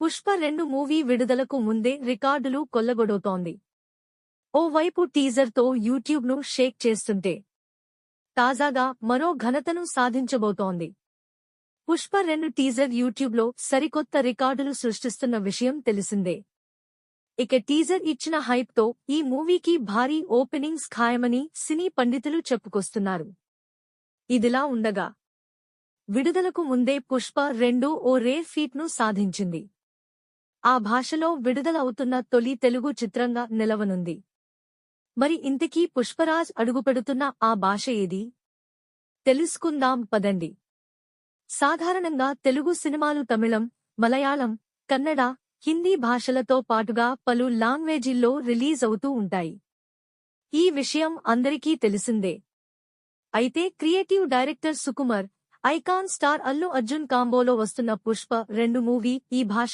Pushpa 2 movie విడుదలకు ముందే రికార్డులు కొల్లగొడుతోంది. ఓవైపు టీజర్తో యూట్యూబ్ను షేక్ చేస్తుంటే, తాజాగా మరో ఘనతను సాధించబోతోంది. పుష్ప 2 టీజర్ యూట్యూబ్లో సరికొత్త రికార్డులు సృష్టిస్తున్న విషయం తెలిసిందే. ఇక టీజర్ ఇచ్చిన హైప్తో ఈ మూవీకి భారీ ఓపెనింగ్స్ ఖాయమని సినీ పండితులు చెప్పుకొస్తున్నారు. ఇదిలా ఉండగా, విడుదలకు ముందే పుష్ప 2 ఓ రేర్ ఫీట్ను సాధించింది. ఆ భాషలో విడుదల అవుతున్న తొలి తెలుగు చిత్రంగా నిలవనుంది. మరి ఇంతకీ పుష్పరాజ్ అడుగుపెడుతున్న ఆ భాష ఏది? తెలుసుకుందాం పదండి. సాధారణంగా తెలుగు సినిమాలు తమిళం, మలయాళం, కన్నడ, హిందీ భాషలతో పాటుగా పలు లాంగ్వేజీల్లో రిలీజ్ అవుతూ ఉంటాయి. ఈ విషయం అందరికీ తెలిసిందే. అయితే creative director Sukumar, icon star Allu Arjun కాంబోలో వస్తున్న పుష్ప 2 మూవీ ఈ భాష